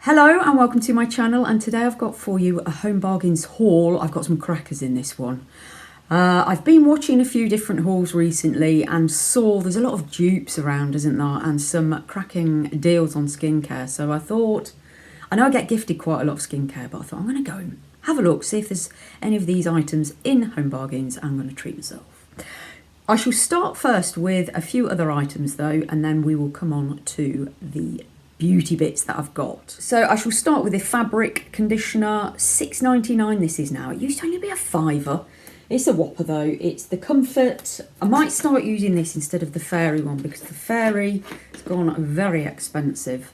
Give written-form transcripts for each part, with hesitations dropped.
Hello and welcome to my channel, and today I've got for you a Home Bargains haul. I've got some crackers in this one. I've been watching a few different hauls recently and saw there's a lot of dupes around, isn't there, and some cracking deals on skincare. So I thought, I know I get gifted quite a lot of skincare, but I thought I'm going to go and have a look, see if there's any of these items in Home Bargains. I'm going to treat myself. I shall start first with a few other items though, and then we will come on to the beauty bits that I've got. So I shall start with the fabric conditioner, $6.99 this is now. It used to only be a £5. It's a whopper though. It's the Comfort. I might start using this instead of the Fairy one because the Fairy has gone very expensive.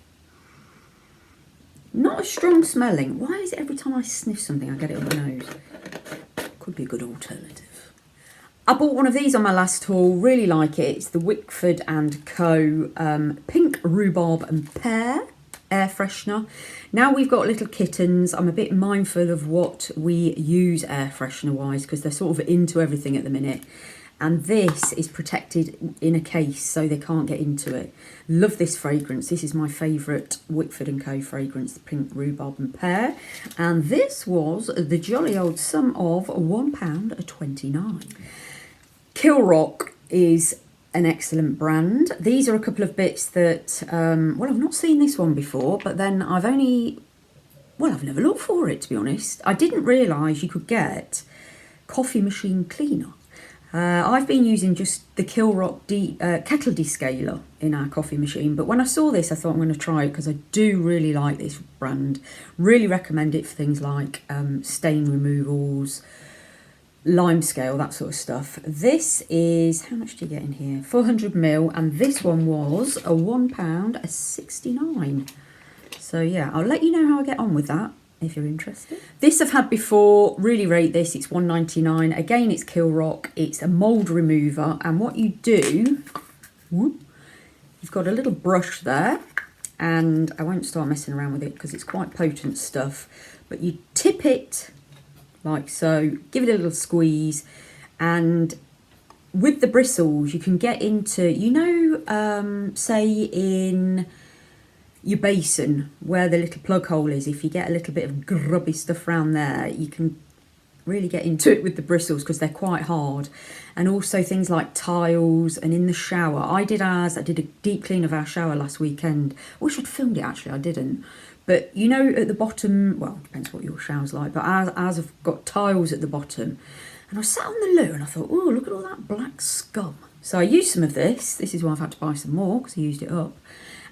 Not as strong smelling. Why is it every time I sniff something I get it on my nose? Could be a good alternative. I bought one of these on my last haul, really like it. It's the Wickford & Co. Pink Rhubarb and Pear air freshener. Now we've got little kittens. I'm a bit mindful of what we use air freshener wise because they're sort of into everything at the minute. And this is protected in a case so they can't get into it. Love this fragrance. This is my favourite Wickford & Co. fragrance, the Pink Rhubarb and Pear. And this was the jolly old sum of £1.29. Kilrock is an excellent brand. These are a couple of bits that, well, I've not seen this one before, but then I've never looked for it, to be honest. I didn't realise you could get coffee machine cleaner. I've been using just the Kilrock kettle descaler in our coffee machine, but when I saw this, I thought I'm going to try it because I do really like this brand. Really recommend it for things like stain removals, lime scale, that sort of stuff. This is, how much do you get in here? 400ml, and this one was a £1.69. So yeah, I'll let you know how I get on with that if you're interested. This I've had before, really rate this. It's £1.99. Again, it's Kilrock. It's a mould remover, and what you do, you've got a little brush there, and I won't start messing around with it because it's quite potent stuff, but you tip it like so, give it a little squeeze, and with the bristles you can get into, you know, say in your basin where the little plug hole is, if you get a little bit of grubby stuff around there, you can really get into it with the bristles because they're quite hard. And also things like tiles, and in the shower. I did a deep clean of our shower last weekend. I wish I'd filmed it actually, I didn't. But you know, at the bottom, well, depends what your shower's like, but ours have got tiles at the bottom. And I sat on the loo and I thought, oh, look at all that black scum. So I used some of this. This is why I've had to buy some more because I used it up.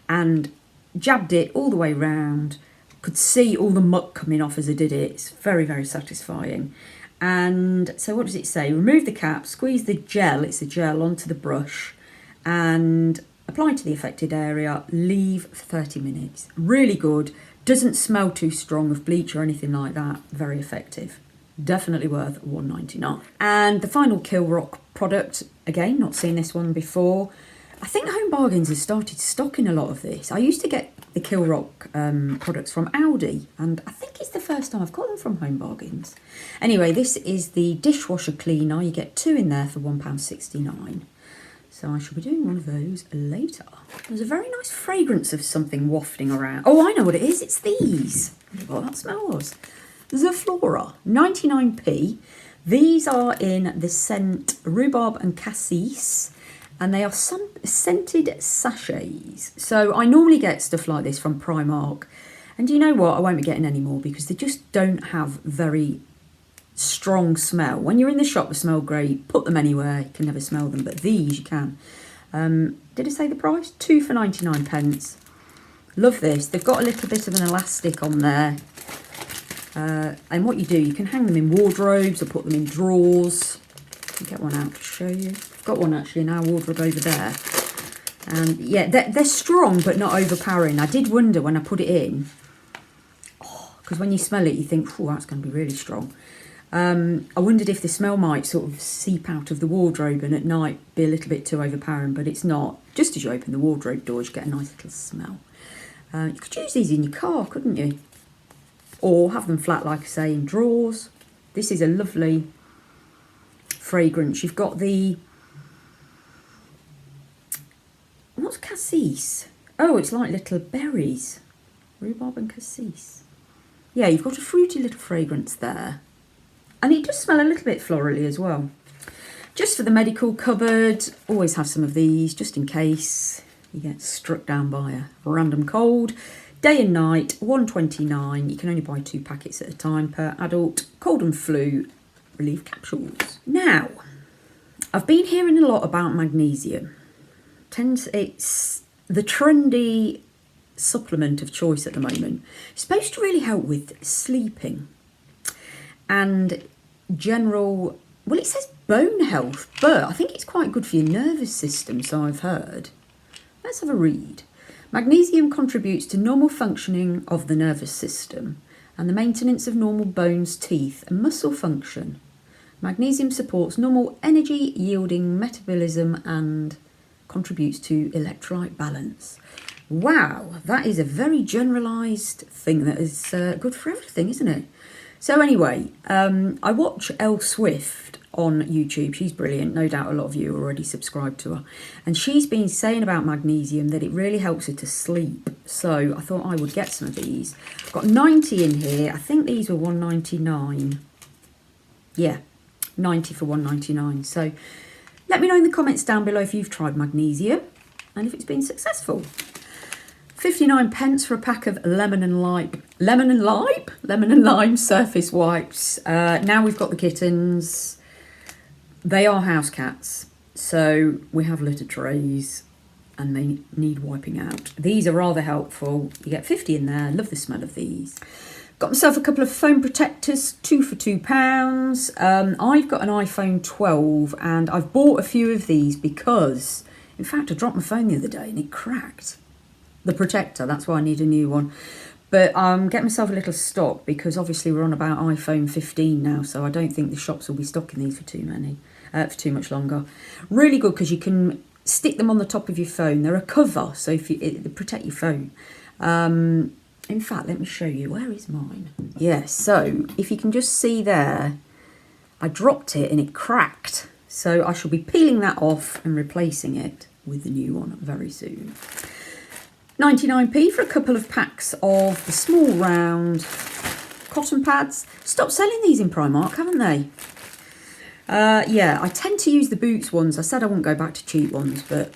And jabbed it all the way round. Could see all the muck coming off as I did it. It's very, very satisfying. And so what does it say? Remove the cap, squeeze the gel, it's a gel, onto the brush, and apply to the affected area, leave for 30 minutes. Really good. Doesn't smell too strong of bleach or anything like that. Very effective. Definitely worth £1.99. And the final Kilrock product, again, not seen this one before. I think Home Bargains has started stocking a lot of this. I used to get the Kilrock products from Aldi, and I think it's the first time I've got them from Home Bargains. Anyway, this is the dishwasher cleaner. You get 2 in there for £1.69. So I shall be doing one of those later. There's a very nice fragrance of something wafting around. Oh, I know what it is. It's these. I wonder what that smell was. Zaflora, 99p. These are in the scent Rhubarb and Cassis, and they are some scented sachets. So I normally get stuff like this from Primark. And you know what? I won't be getting any more because they just don't have very strong smell. When you're in the shop, they smell great. Put them anywhere, you can never smell them, but these you can. Did I say the price? 2 for 99 pence. Love this. They've got a little bit of an elastic on there, and what you do, you can hang them in wardrobes or put them in drawers. I'll get one out to show you. I've got one actually in our wardrobe over there, and yeah, they're strong but not overpowering. I did wonder when I put it in, because when you smell it you think, oh, that's going to be really strong. I wondered if the smell might sort of seep out of the wardrobe and at night be a little bit too overpowering, but it's not. Just as you open the wardrobe doors, you get a nice little smell. You could use these in your car, couldn't you? Or have them flat, like I say, in drawers. This is a lovely fragrance. You've got the, what's cassis? Oh, it's like little berries. Rhubarb and cassis. Yeah, you've got a fruity little fragrance there. And it does smell a little bit florally as well. Just for the medical cupboard, always have some of these just in case you get struck down by a random cold. Day and night, $1.29. You can only buy 2 packets at a time per adult. Cold and flu relief capsules. Now, I've been hearing a lot about magnesium. It's the trendy supplement of choice at the moment. It's supposed to really help with sleeping and general, well, it says bone health, but I think it's quite good for your nervous system, so I've heard. Let's have a read. Magnesium contributes to normal functioning of the nervous system and the maintenance of normal bones, teeth and muscle function. Magnesium supports normal energy yielding metabolism and contributes to electrolyte balance. Wow, that is a very generalised thing that is good for everything, isn't it? So anyway, I watch Elle Swift on YouTube. She's brilliant. No doubt a lot of you already subscribe to her. And she's been saying about magnesium that it really helps her to sleep. So I thought I would get some of these. I've got 90 in here. I think these were $1.99. Yeah, 90 for $1.99. So let me know in the comments down below if you've tried magnesium and if it's been successful. 59 pence for a pack of lemon and lime surface wipes. Now we've got the kittens. They are house cats, so we have litter trays and they need wiping out. These are rather helpful. You get 50 in there. Love the smell of these. Got myself a couple of phone protectors, 2 for £2. I've got an iPhone 12 and I've bought a few of these because, in fact, I dropped my phone the other day and it cracked. The protector, that's why I need a new one. But I'm getting myself a little stock because obviously we're on about iPhone 15 now, so I don't think the shops will be stocking these for too much longer. Really good because you can stick them on the top of your phone. They're a cover, so if they protect your phone. In fact, let me show you. Where is mine? Yeah, so if you can just see there, I dropped it and it cracked. So I shall be peeling that off and replacing it with the new one very soon. 99p for a couple of packs of the small round cotton pads. Stopped selling these in Primark, haven't they? Yeah, I tend to use the Boots ones. I said I wouldn't go back to cheap ones, but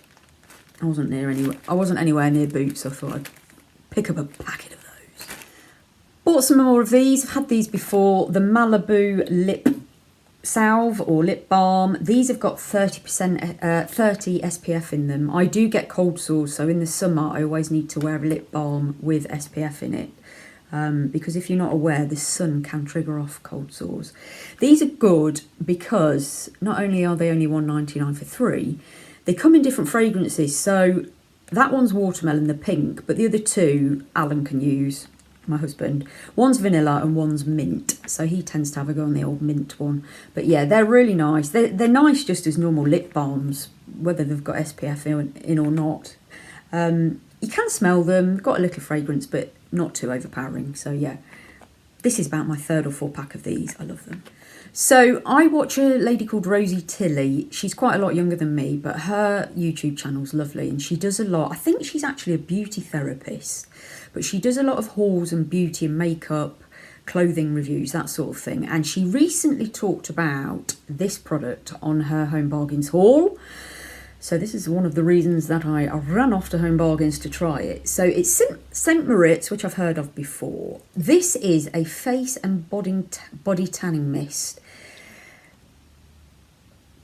I wasn't anywhere near Boots, so I thought I'd pick up a packet of those. Bought some more of these. I've had these before. The Malibu lip salve or lip balm. These have got 30 SPF in them. I do get cold sores, so in the summer I always need to wear a lip balm with SPF in it, because if you're not aware, the sun can trigger off cold sores. These are good because not only are they only $1.99 for 3, they come in different fragrances. So that one's watermelon, the pink, but the other 2 Alan can use, my husband. One's vanilla and one's mint, so he tends to have a go on the old mint one. But yeah, they're really nice. They're nice just as normal lip balms, whether they've got SPF in or not. You can smell them. They've got a little fragrance, but not too overpowering. So yeah, this is about my 3rd or 4th pack of these. I love them. So I watch a lady called Rosie Tilley. She's quite a lot younger than me, but her YouTube channel's lovely and she does a lot. I think she's actually a beauty therapist, but she does a lot of hauls and beauty and makeup, clothing reviews, that sort of thing. And she recently talked about this product on her Home Bargains haul. So this is one of the reasons that I ran off to Home Bargains to try it. So it's St. Moritz, which I've heard of before. This is a face and body tanning mist.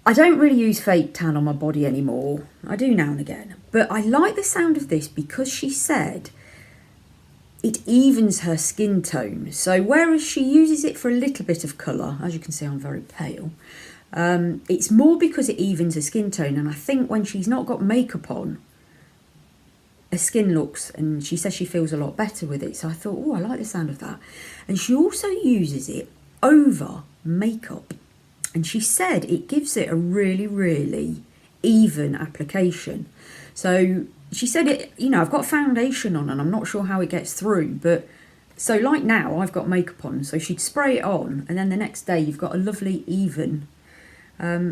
I don't really use fake tan on my body anymore. I do now and again. But I like the sound of this because she said it evens her skin tone. So whereas she uses it for a little bit of colour, as you can see I'm very pale, it's more because it evens her skin tone. And I think when she's not got makeup on, her skin looks, and she says she feels a lot better with it. So I thought, oh, I like the sound of that. And she also uses it over makeup. And she said it gives it a really, really even application. So she said it, you know, I've got foundation on and I'm not sure how it gets through. But so like now I've got makeup on. So she'd spray it on and then the next day you've got a lovely even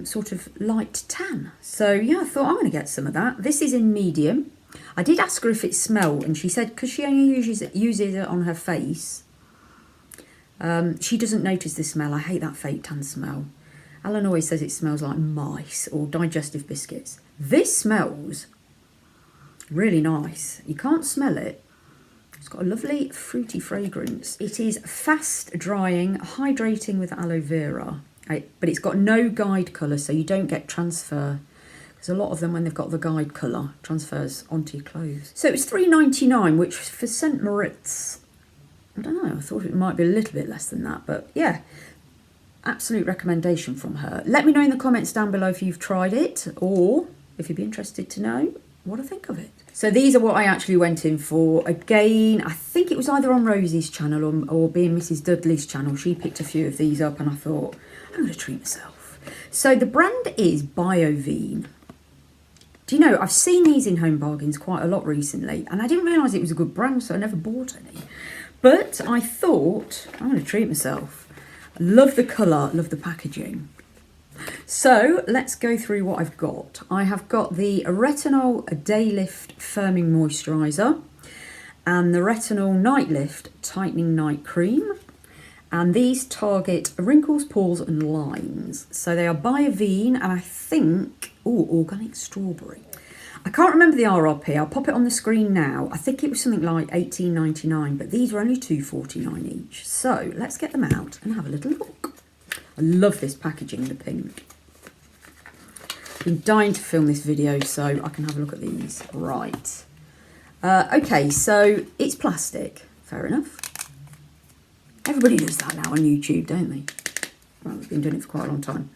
sort of light tan. So yeah, I thought I'm going to get some of that. This is in medium. I did ask her if it smelled, and she said because she only uses it on her face, she doesn't notice the smell. I hate that fake tan smell. Alan always says it smells like mice or digestive biscuits. This smells really nice. You can't smell it. It's got a lovely fruity fragrance. It is fast drying, hydrating with aloe vera, but it's got no guide colour, so you don't get transfer. Because a lot of them, when they've got the guide colour, transfers onto your clothes. So it was $3.99, which for St. Moritz, I don't know, I thought it might be a little bit less than that, but yeah. Absolute recommendation from her. Let me know in the comments down below if you've tried it, or if you'd be interested to know what I think of it. So these are what I actually went in for. Again, I think it was either on Rosie's channel or being Mrs. Dudley's channel. She picked a few of these up and I thought, I'm going to treat myself. So the brand is Biovene. Do you know, I've seen these in Home Bargains quite a lot recently, and I didn't realise it was a good brand, so I never bought any. But I thought, I'm going to treat myself. Love the colour, love the packaging. So let's go through what I've got. I have got the Retinol Day Lift Firming Moisturiser and the Retinol Night Lift Tightening Night Cream. And these target wrinkles, pores and lines. So they are Biovene and I think, organic strawberry. I can't remember the RRP, I'll pop it on the screen now. I think it was something like $18.99, but these were only $2.49 each. So let's get them out and have a little look. I love this packaging, the pink. I've been dying to film this video so I can have a look at these. Right. Okay, so it's plastic, fair enough. Everybody does that now on YouTube, don't they? Well, we've been doing it for quite a long time.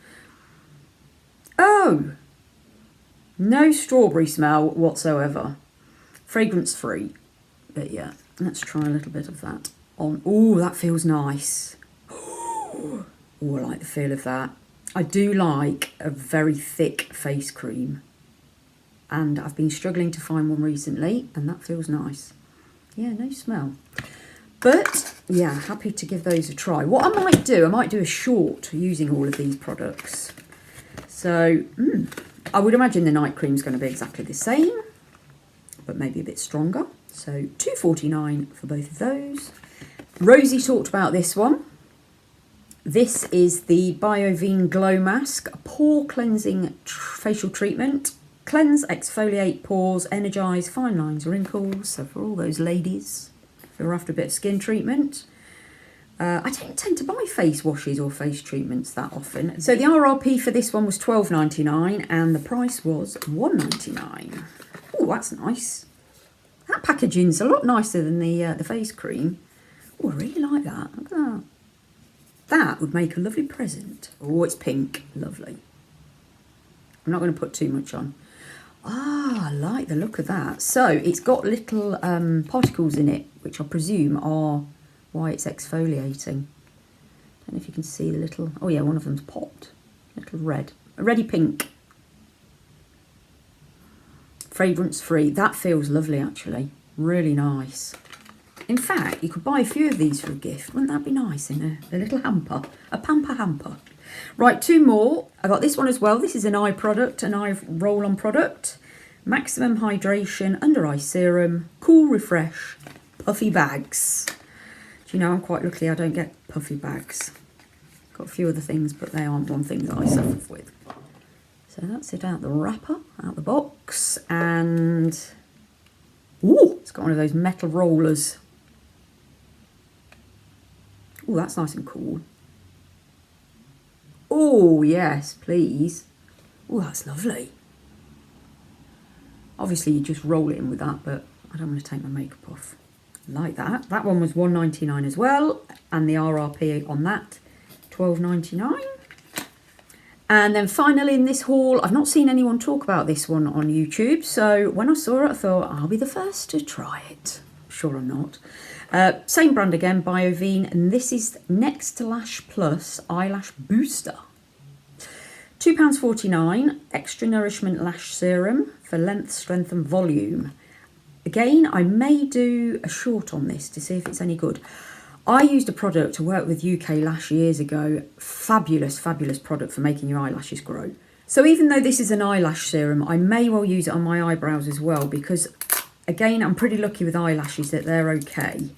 Oh! No strawberry smell whatsoever. Fragrance free. But yeah, let's try a little bit of that on. Oh, that feels nice. Oh, I like the feel of that. I do like a very thick face cream. And I've been struggling to find one recently, and that feels nice. Yeah, no smell. But yeah, happy to give those a try. What I might do a short using all of these products. So, I would imagine the night cream is going to be exactly the same, but maybe a bit stronger. So $2.49 for both of those. Rosie talked about this one. This is the Biovene Glow Mask, a pore cleansing facial treatment. Cleanse, exfoliate pores, energise fine lines, wrinkles. So for all those ladies who are after a bit of skin treatment. I don't tend to buy face washes or face treatments that often. So the RRP for this one was $12.99 and the price was $1.99. Oh, that's nice. That packaging's a lot nicer than the face cream. Oh, I really like that. Look at that. That would make a lovely present. Oh, it's pink. Lovely. I'm not going to put too much on. Ah, I like the look of that. So it's got little particles in it, which I presume are why it's exfoliating. Don't know if you can see the little, oh yeah, one of them's popped. Little red, a reddy pink. Fragrance free, that feels lovely actually, really nice. In fact, you could buy a few of these for a gift, wouldn't that be nice in a little hamper, a pamper hamper. Right, two more. I got this one as well, this is an eye product, an eye roll-on product. Maximum hydration, under eye serum, cool refresh, puffy bags. You know, I'm quite lucky I don't get puffy bags. Got a few other things, but they aren't one thing that I suffer with. So that's it out the wrapper, out the box, and ooh, it's got one of those metal rollers. Oh, that's nice and cool. Oh, yes, please. Oh, that's lovely. Obviously, you just roll it in with that, but I don't want to take my makeup off. Like that. That one was $1.99 as well, and the RRP on that, $12.99. And then finally in this haul, I've not seen anyone talk about this one on YouTube, so when I saw it, I thought I'll be the first to try it. Sure I'm not. Same brand again, Biovene, and this is Next Lash Plus Eyelash Booster. £2.49, Extra Nourishment Lash Serum for length, strength and volume. Again, I may do a short on this to see if it's any good. I used a product to work with UK Lash years ago. Fabulous, fabulous product for making your eyelashes grow. So even though this is an eyelash serum, I may well use it on my eyebrows as well, because again, I'm pretty lucky with eyelashes that they're okay.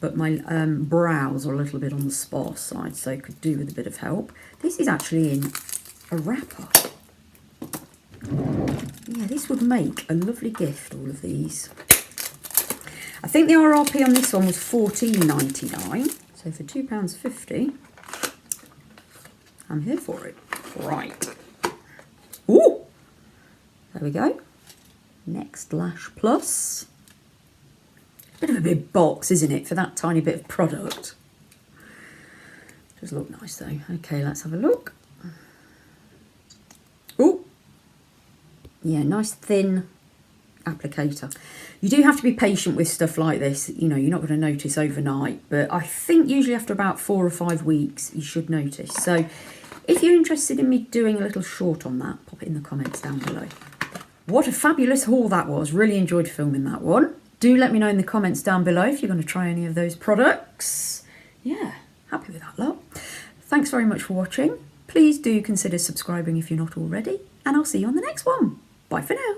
But my brows are a little bit on the sparse side, so it could do with a bit of help. This is actually in a wrapper. Yeah, this would make a lovely gift, all of these. I think the RRP on this one was $14.99. So for £2.50, I'm here for it. Right. Ooh! There we go. Next Lash Plus. Bit of a big box, isn't it, for that tiny bit of product? Does look nice though. Okay, let's have a look. Ooh! Yeah, nice thin applicator. You do have to be patient with stuff like this. You know, you're not going to notice overnight, but I think usually after about 4 or 5 weeks, you should notice. So if you're interested in me doing a little short on that, pop it in the comments down below. What a fabulous haul that was. Really enjoyed filming that one. Do let me know in the comments down below if you're going to try any of those products. Yeah, happy with that lot. Thanks very much for watching. Please do consider subscribing if you're not already, and I'll see you on the next one. Bye for now.